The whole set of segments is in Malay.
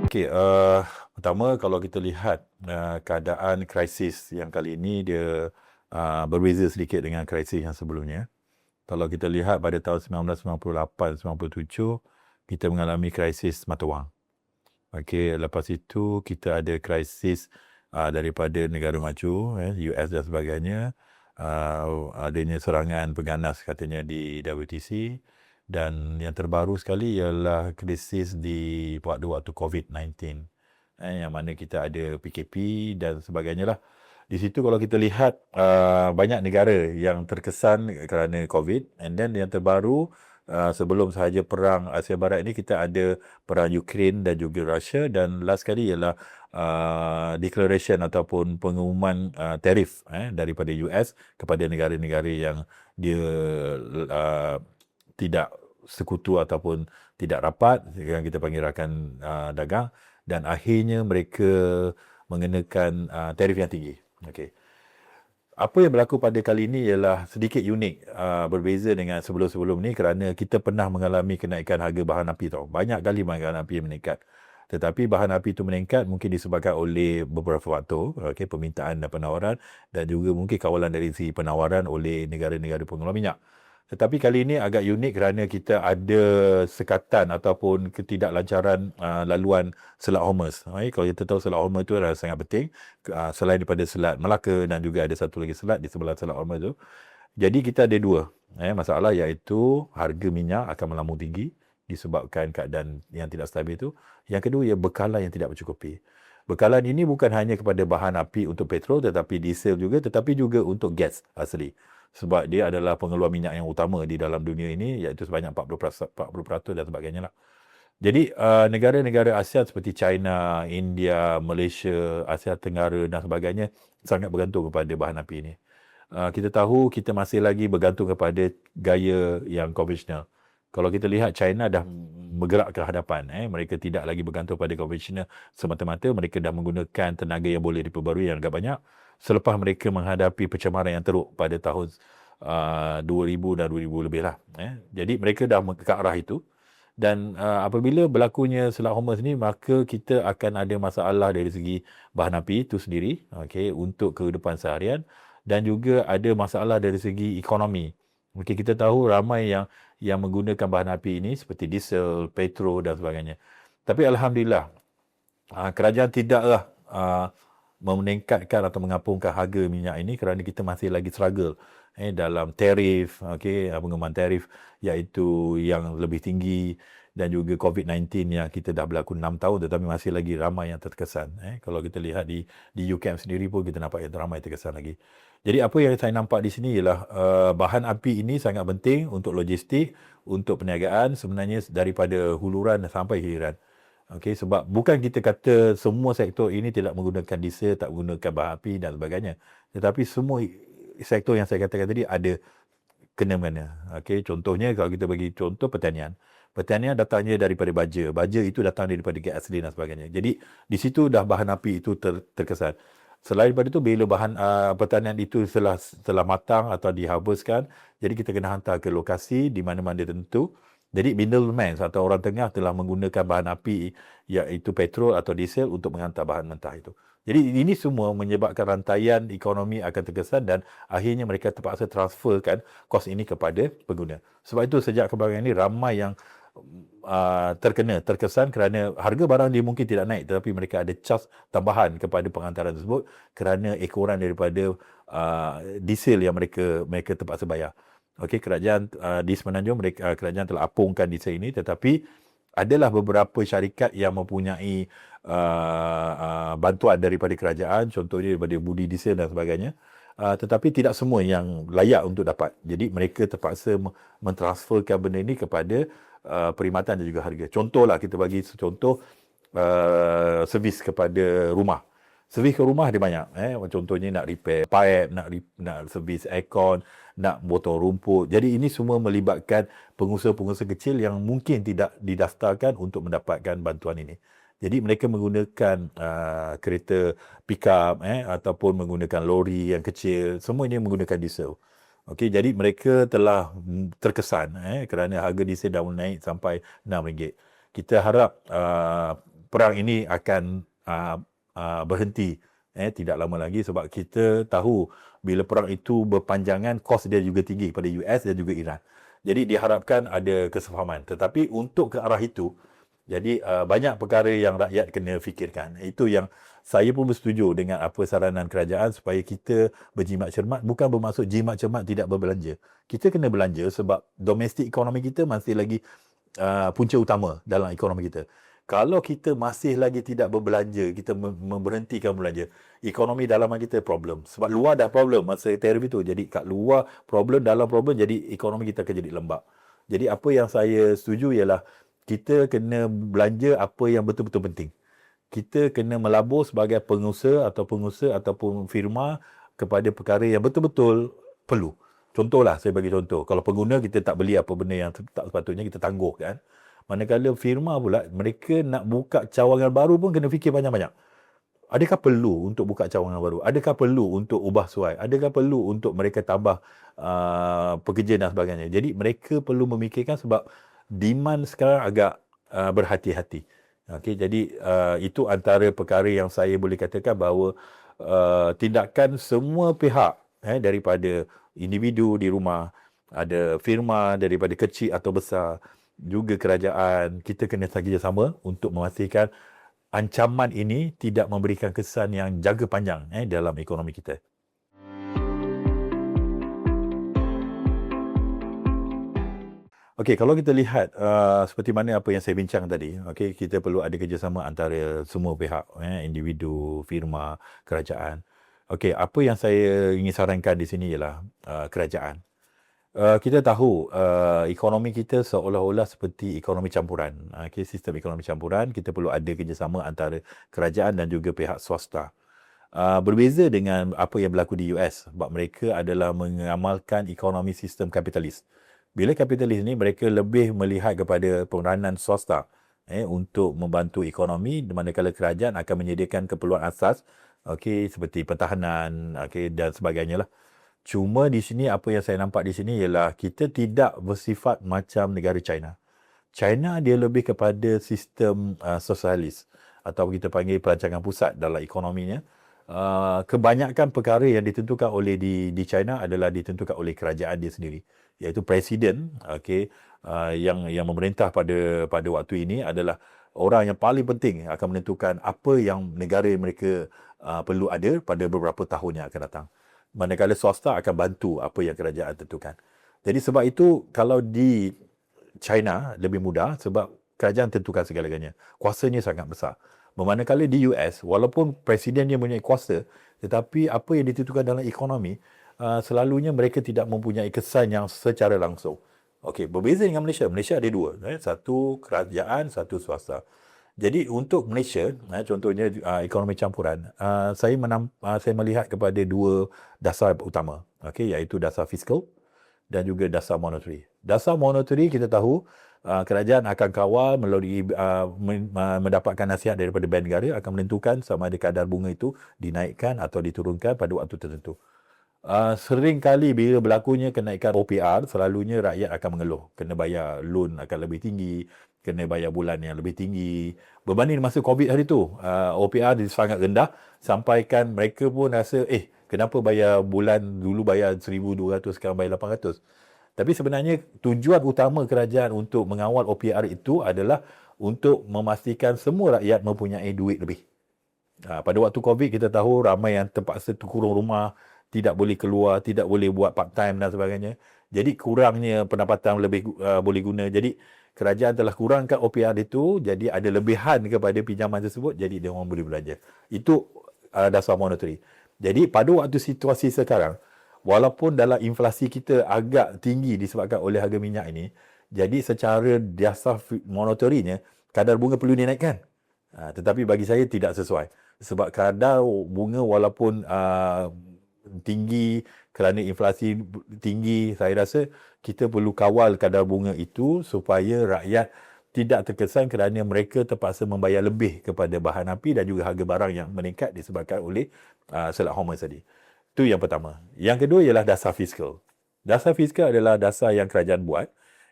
Okey, pertama kalau kita lihat keadaan krisis yang kali ini dia berbeza sedikit dengan krisis yang sebelumnya. Kalau kita lihat pada tahun 1998-97, kita mengalami krisis mata wang. Okey, lepas itu kita ada krisis daripada negara maju, US dan sebagainya. Adanya serangan pengganas katanya di WTC. Dan yang terbaru sekali ialah krisis di waktu COVID-19. Yang mana kita ada PKP dan sebagainya lah. Di situ kalau kita lihat banyak negara yang terkesan kerana COVID. And then yang terbaru, sebelum sahaja perang Asia Barat ini, kita ada perang Ukraine dan juga Russia. Dan last sekali ialah declaration ataupun pengumuman tarif daripada US kepada negara-negara yang dia tidak sekutu ataupun tidak rapat, yang kita panggil rakan dagang, dan akhirnya mereka mengenakan tarif yang tinggi. Okey. Apa yang berlaku pada kali ini ialah sedikit unik, berbeza dengan sebelum-sebelum ni, kerana kita pernah mengalami kenaikan harga bahan api tau. Banyak kali bahan api meningkat. Tetapi bahan api itu meningkat mungkin disebabkan oleh beberapa faktor, permintaan dan penawaran, dan juga mungkin kawalan dari segi penawaran oleh negara-negara pengeluar minyak. Tetapi kali ini agak unik kerana kita ada sekatan ataupun ketidaklancaran laluan Selat Hormuz. Kalau kita tahu Selat Hormuz itu adalah sangat penting, selain daripada Selat Melaka, dan juga ada satu lagi selat di sebelah Selat Hormuz itu. Jadi kita ada dua masalah, iaitu harga minyak akan melambung tinggi disebabkan keadaan yang tidak stabil itu. Yang kedua, ia bekalan yang tidak mencukupi. Bekalan ini bukan hanya kepada bahan api untuk petrol, tetapi diesel juga, tetapi juga untuk gas asli. Sebab dia adalah pengeluar minyak yang utama di dalam dunia ini, iaitu sebanyak 40% dan sebagainya lah. Jadi negara-negara ASEAN seperti China, India, Malaysia, Asia Tenggara dan sebagainya sangat bergantung kepada bahan api ini. Kita tahu kita masih lagi bergantung kepada gaya yang konvensional. Kalau kita lihat, China dah bergerak ke hadapan. Mereka tidak lagi bergantung pada konvensional semata-mata. Mereka dah menggunakan tenaga yang boleh diperbarui yang agak banyak, selepas mereka menghadapi pencemaran yang teruk pada tahun 2000 dan 2000 lebih lah. Jadi mereka dah ke arah itu. Dan apabila berlakunya Selat Hormuz ni, maka kita akan ada masalah dari segi bahan api itu sendiri, untuk kehidupan seharian, dan juga ada masalah dari segi ekonomi. Kita tahu ramai yang menggunakan bahan api ini seperti diesel, petrol dan sebagainya. Tapi Alhamdulillah, kerajaan tidaklah meningkatkan atau mengapungkan harga minyak ini kerana kita masih lagi struggle dalam tarif, pengumuman tarif iaitu yang lebih tinggi, dan juga COVID-19 yang kita dah berlaku 6 tahun tetapi masih lagi ramai yang terkesan. Kalau kita lihat di UCAM sendiri pun kita nampak yang ramai terkesan lagi. Jadi apa yang saya nampak di sini ialah bahan api ini sangat penting untuk logistik, untuk perniagaan, sebenarnya daripada huluran sampai hiliran. Sebab bukan kita kata semua sektor ini tidak menggunakan diesel, tak menggunakan bahan api dan sebagainya. Tetapi semua sektor yang saya katakan tadi ada kena-mengena. Contohnya kalau kita bagi contoh pertanian. Pertanian datangnya daripada baja. Baja itu datang daripada gas asli dan sebagainya. Jadi di situ dah bahan api itu terkesan. Selain daripada itu, bila bahan pertanian itu setelah matang atau diharvestkan, jadi kita kena hantar ke lokasi di mana-mana tertentu. Jadi middleman atau orang tengah telah menggunakan bahan api iaitu petrol atau diesel untuk menghantar bahan mentah itu. Jadi ini semua menyebabkan rantaian ekonomi akan terkesan dan akhirnya mereka terpaksa transferkan kos ini kepada pengguna. Sebab itu sejak kebelakangan ini ramai yang terkesan kerana harga barang dia mungkin tidak naik, tetapi mereka ada charge tambahan kepada penghantaran tersebut kerana ekoran daripada diesel yang mereka terpaksa bayar. Kerajaan di Semenanjung, kerajaan telah apungkan diesel ini, tetapi adalah beberapa syarikat yang mempunyai bantuan daripada kerajaan, contohnya daripada budi diesel dan sebagainya. Tetapi tidak semua yang layak untuk dapat. Jadi mereka terpaksa mentransferkan benda ini kepada perkhidmatan dan juga harga. Contohlah, kita bagi contoh servis kepada rumah. Servis ke rumah ada banyak. Contohnya nak repair pipe, nak servis aircon, nak potong rumput. Jadi ini semua melibatkan pengusaha-pengusaha kecil yang mungkin tidak didaftarkan untuk mendapatkan bantuan ini. Jadi mereka menggunakan kereta pick-up ataupun menggunakan lori yang kecil. Semua ini menggunakan diesel. Jadi mereka telah terkesan kerana harga diesel dah naik sampai RM6. Kita harap perang ini akan berhenti tidak lama lagi, sebab kita tahu bila perang itu berpanjangan, kos dia juga tinggi pada US dan juga Iran. Jadi diharapkan ada kesefahaman. Tetapi untuk ke arah itu, jadi banyak perkara yang rakyat kena fikirkan. Itu yang saya pun bersetuju dengan apa saranan kerajaan supaya kita berjimat cermat. Bukan bermaksud jimat cermat tidak berbelanja. Kita kena belanja sebab domestik ekonomi kita masih lagi punca utama dalam ekonomi kita. Kalau kita masih lagi tidak berbelanja, kita memberhentikan belanja, ekonomi dalaman kita problem. Sebab luar dah problem masa tarif itu. Jadi kat luar problem, dalam problem, jadi ekonomi kita akan jadi lembab. Jadi apa yang saya setuju ialah kita kena belanja apa yang betul-betul penting. Kita kena melabur sebagai pengusaha ataupun firma kepada perkara yang betul-betul perlu. Contohlah, saya bagi contoh. Kalau pengguna, kita tak beli apa benda yang tak sepatutnya, kita tangguh kan. Manakala firma pula, mereka nak buka cawangan baru pun kena fikir banyak-banyak. Adakah perlu untuk buka cawangan baru? Adakah perlu untuk ubah suai? Adakah perlu untuk mereka tambah pekerja dan sebagainya? Jadi mereka perlu memikirkan sebab demand sekarang agak berhati-hati. Okay, jadi itu antara perkara yang saya boleh katakan bahawa tindakan semua pihak daripada individu di rumah, ada firma daripada kecil atau besar, juga kerajaan, kita kena kerjasama untuk memastikan ancaman ini tidak memberikan kesan yang jangka panjang dalam ekonomi kita. Okey, kalau kita lihat seperti mana apa yang saya bincang tadi, okey, kita perlu ada kerjasama antara semua pihak, individu, firma, kerajaan. Okey, apa yang saya ingin sarankan di sini ialah kerajaan. Kita tahu ekonomi kita seolah-olah seperti ekonomi campuran. Okay, sistem ekonomi campuran, kita perlu ada kerjasama antara kerajaan dan juga pihak swasta. Berbeza dengan apa yang berlaku di US, sebab mereka adalah mengamalkan ekonomi sistem kapitalis. Bila kapitalis ni, mereka lebih melihat kepada peranan swasta untuk membantu ekonomi, manakala kerajaan akan menyediakan keperluan asas, seperti pertahanan dan sebagainya lah. Cuma di sini apa yang saya nampak di sini ialah kita tidak bersifat macam negara China. China dia lebih kepada sistem sosialis atau kita panggil perancangan pusat dalam ekonominya. Kebanyakan perkara yang ditentukan oleh di China adalah ditentukan oleh kerajaan dia sendiri, iaitu presiden yang memerintah pada waktu ini adalah orang yang paling penting akan menentukan apa yang negara mereka perlu ada pada beberapa tahun yang akan datang. Manakala swasta akan bantu apa yang kerajaan tentukan. Jadi sebab itu kalau di China lebih mudah sebab kerajaan tentukan segala-galanya. Kuasanya sangat besar. Manakala di US, walaupun presiden dia mempunyai kuasa, tetapi apa yang ditentukan dalam ekonomi, selalunya mereka tidak mempunyai kesan yang secara langsung. Okey, berbeza dengan Malaysia. Malaysia ada dua. Satu kerajaan, satu swasta. Jadi untuk Malaysia, contohnya ekonomi campuran, saya melihat kepada dua dasar utama, iaitu dasar fiskal dan juga dasar monetary. Dasar monetary kita tahu kerajaan akan kawal melalui mendapatkan nasihat daripada Bank Negara akan menentukan sama ada kadar bunga itu dinaikkan atau diturunkan pada waktu tertentu. Sering kali bila berlakunya kenaikan OPR, selalunya rakyat akan mengeluh. Kena bayar loan akan lebih tinggi, kena bayar bulan yang lebih tinggi. Berbanding masa COVID hari tu, OPR sangat rendah, sampaikan mereka pun rasa, kenapa bayar bulan dulu bayar 1,200, sekarang bayar 800. Tapi sebenarnya tujuan utama kerajaan untuk mengawal OPR itu adalah untuk memastikan semua rakyat mempunyai duit lebih. Pada waktu COVID kita tahu ramai yang terpaksa kurung rumah, tidak boleh keluar, tidak boleh buat part time dan sebagainya. Jadi kurangnya pendapatan lebih boleh guna. Jadi kerajaan telah kurangkan OPR itu, jadi ada lebihan kepada pinjaman tersebut, jadi dia orang boleh belanja. Itu dasar monetary. Jadi pada waktu situasi sekarang, walaupun dalam inflasi kita agak tinggi disebabkan oleh harga minyak ini, jadi secara dasar monetary-nya, kadar bunga perlu dinaikkan. Tetapi bagi saya tidak sesuai. Sebab kadar bunga walaupun tinggi kerana inflasi tinggi, saya rasa kita perlu kawal kadar bunga itu supaya rakyat tidak terkesan kerana mereka terpaksa membayar lebih kepada bahan api dan juga harga barang yang meningkat disebabkan oleh selat hormuz tadi. Itu yang pertama. Yang kedua ialah dasar fiskal. Dasar fiskal adalah dasar yang kerajaan buat,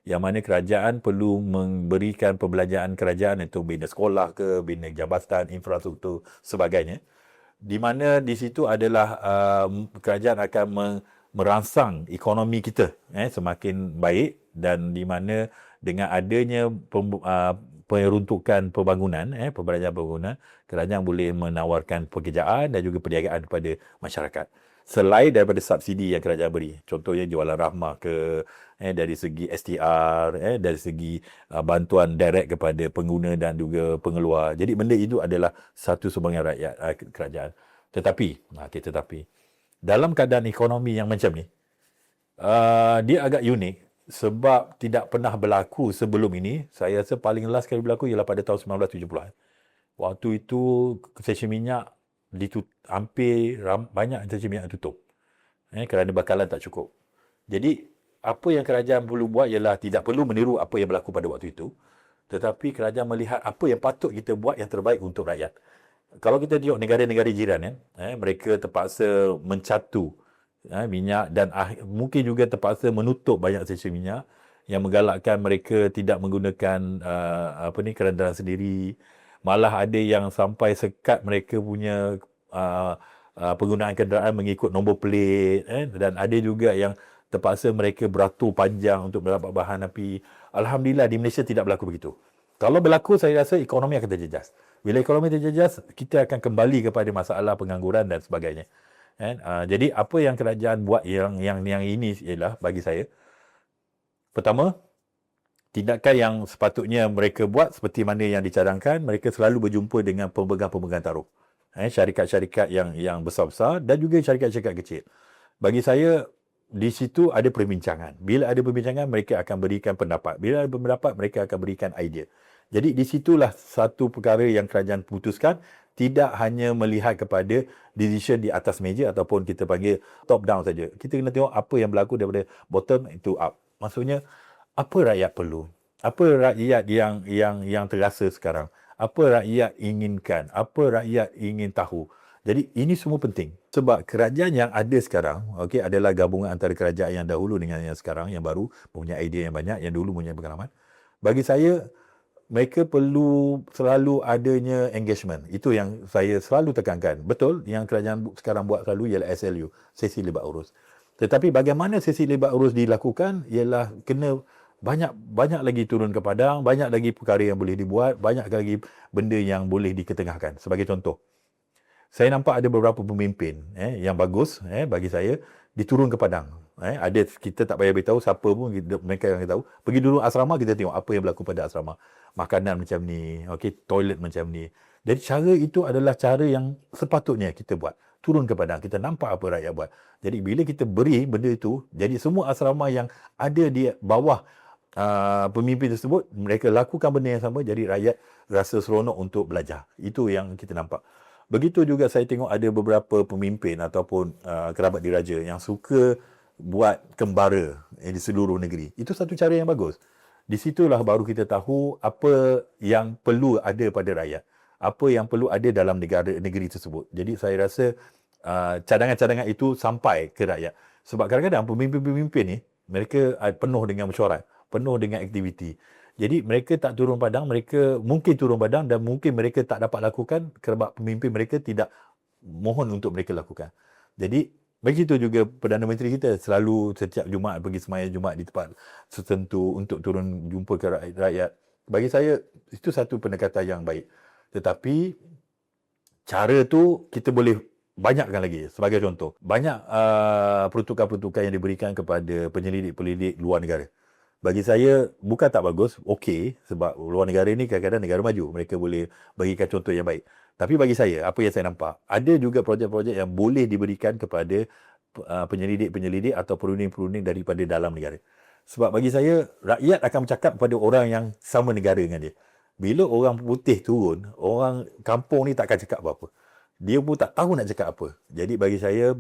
yang mana kerajaan perlu memberikan pembelanjaan kerajaan untuk bina sekolah ke, bina jabatan, infrastruktur sebagainya, di mana di situ adalah kerajaan akan merangsang ekonomi kita semakin baik, dan di mana dengan adanya peruntukan pembangunan, pembelanjaan pembangunan, kerajaan boleh menawarkan pekerjaan dan juga perniagaan kepada masyarakat. Selain daripada subsidi yang kerajaan beri, contohnya jualan rahmah ke, dari segi STR, dari segi bantuan direct kepada pengguna dan juga pengeluar. Jadi benda itu adalah satu sumbangan rakyat kerajaan. Tetapi dalam keadaan ekonomi yang macam ni, dia agak unik sebab tidak pernah berlaku sebelum ini. Saya rasa paling last kali berlaku ialah pada tahun 1970-an. Waktu itu stesen minyak hampir banyak stesen minyak tutup kerana bakalan tak cukup. Jadi apa yang kerajaan perlu buat ialah tidak perlu meniru apa yang berlaku pada waktu itu, tetapi kerajaan melihat apa yang patut kita buat yang terbaik untuk rakyat. Kalau kita tengok negara-negara jiran, mereka terpaksa mencatu minyak dan mungkin juga terpaksa menutup banyak stesen minyak yang menggalakkan mereka tidak menggunakan kerandaran sendiri. Malah ada yang sampai sekat mereka punya penggunaan kenderaan mengikut nombor pelit, dan ada juga yang terpaksa mereka beratur panjang untuk mendapat bahan api. Alhamdulillah di Malaysia tidak berlaku begitu. Kalau berlaku, saya rasa ekonomi akan terjejas. Bila ekonomi terjejas, kita akan kembali kepada masalah pengangguran dan sebagainya. Jadi apa yang kerajaan buat yang ini ialah, bagi saya, pertama, tindakan yang sepatutnya mereka buat seperti mana yang dicadangkan, mereka selalu berjumpa dengan pemegang-pemegang taruh. Syarikat-syarikat yang besar-besar dan juga syarikat-syarikat kecil. Bagi saya, di situ ada perbincangan. Bila ada perbincangan, mereka akan berikan pendapat. Bila ada pendapat, mereka akan berikan idea. Jadi di situlah satu perkara yang kerajaan putuskan, tidak hanya melihat kepada decision di atas meja ataupun kita panggil top down saja. Kita kena tengok apa yang berlaku daripada bottom to up. Maksudnya, apa rakyat perlu? Apa rakyat yang terasa sekarang? Apa rakyat inginkan? Apa rakyat ingin tahu? Jadi ini semua penting. Sebab kerajaan yang ada sekarang, adalah gabungan antara kerajaan yang dahulu dengan yang sekarang, yang baru, mempunyai idea yang banyak, yang dulu mempunyai pengalaman. Bagi saya, mereka perlu selalu adanya engagement. Itu yang saya selalu tekankan. Betul, yang kerajaan sekarang buat selalu ialah SLU, sesi libat urus. Tetapi bagaimana sesi libat urus dilakukan ialah kena banyak lagi turun ke padang, banyak lagi perkara yang boleh dibuat, banyak lagi benda yang boleh diketengahkan. Sebagai contoh, saya nampak ada beberapa pemimpin yang bagus bagi saya diturun ke padang. Ada, kita tak payah beritahu siapa pun, mereka yang tahu. Pergi dulu asrama, kita tengok apa yang berlaku pada asrama. Makanan macam ni, toilet macam ni. Jadi cara itu adalah cara yang sepatutnya kita buat. Turun ke padang, kita nampak apa rakyat buat. Jadi bila kita beri benda itu, jadi semua asrama yang ada di bawah pemimpin tersebut, mereka lakukan benda yang sama, jadi rakyat rasa seronok untuk belajar. Itu yang kita nampak. Begitu juga saya tengok ada beberapa pemimpin ataupun kerabat diraja yang suka buat kembara di seluruh negeri. Itu satu cara yang bagus. Di situlah baru kita tahu apa yang perlu ada pada rakyat. Apa yang perlu ada dalam negeri tersebut. Jadi saya rasa cadangan-cadangan itu sampai ke rakyat. Sebab kadang-kadang pemimpin-pemimpin ni, mereka penuh dengan mesyuarat, penuh dengan aktiviti. Jadi mereka tak turun padang, mereka mungkin turun padang dan mungkin mereka tak dapat lakukan sebab pemimpin mereka tidak mohon untuk mereka lakukan. Jadi begitu juga Perdana Menteri kita selalu setiap Jumaat pergi sembahyang Jumaat di tempat tertentu untuk turun jumpa ke rakyat. Bagi saya itu satu pendekatan yang baik. Tetapi cara tu kita boleh banyakkan lagi. Sebagai contoh, banyak peruntukan-peruntukan yang diberikan kepada penyelidik-penyelidik luar negara. Bagi saya, bukan tak bagus, okey, sebab luar negara ni kadang-kadang negara maju. Mereka boleh bagikan contoh yang baik. Tapi bagi saya, apa yang saya nampak, ada juga projek-projek yang boleh diberikan kepada penyelidik-penyelidik atau perunding-perunding daripada dalam negara. Sebab bagi saya, rakyat akan bercakap kepada orang yang sama negara dengan dia. Bila orang putih turun, orang kampung ni takkan cakap apa-apa. Dia pun tak tahu nak cakap apa. Jadi bagi saya,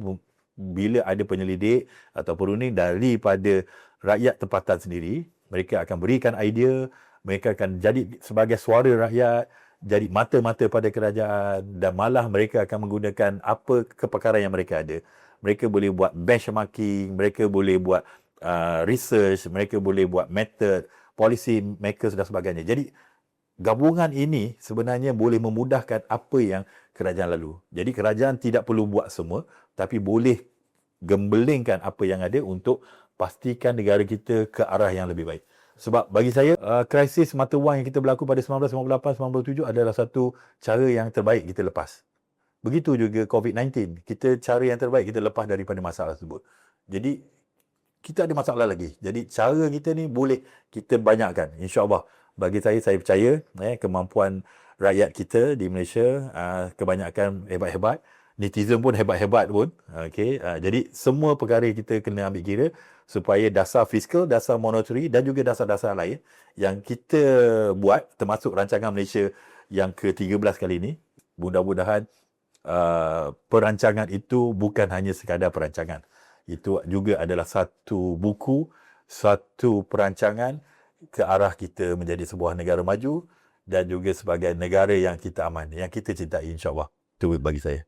bila ada penyelidik atau perunding daripada rakyat tempatan sendiri, mereka akan berikan idea, mereka akan jadi sebagai suara rakyat, jadi mata-mata pada kerajaan, dan malah mereka akan menggunakan apa kepakaran yang mereka ada. Mereka boleh buat benchmarking, mereka boleh buat research, mereka boleh buat method, policy makers dan sebagainya. Jadi gabungan ini sebenarnya boleh memudahkan apa yang kerajaan lalu. Jadi kerajaan tidak perlu buat semua, tapi boleh gembelingkan apa yang ada untuk pastikan negara kita ke arah yang lebih baik. Sebab bagi saya, krisis mata wang yang kita berlaku pada 1958-1997 adalah satu cara yang terbaik kita lepas. Begitu juga COVID-19. Cara yang terbaik kita lepas daripada masalah tersebut. Jadi, kita ada masalah lagi. Jadi, cara kita ni boleh kita banyakkan. InsyaAllah. Bagi saya percaya kemampuan rakyat kita di Malaysia kebanyakan hebat-hebat. Netizen pun hebat-hebat pun. Okay. Jadi, semua perkara kita kena ambil kira supaya dasar fiskal, dasar monetary dan juga dasar-dasar lain yang kita buat, termasuk rancangan Malaysia yang ke-13 kali ini, mudah-mudahan perancangan itu bukan hanya sekadar perancangan. Itu juga adalah satu buku, satu perancangan ke arah kita menjadi sebuah negara maju dan juga sebagai negara yang kita aman, yang kita cintai, insyaAllah. Itu bagi saya.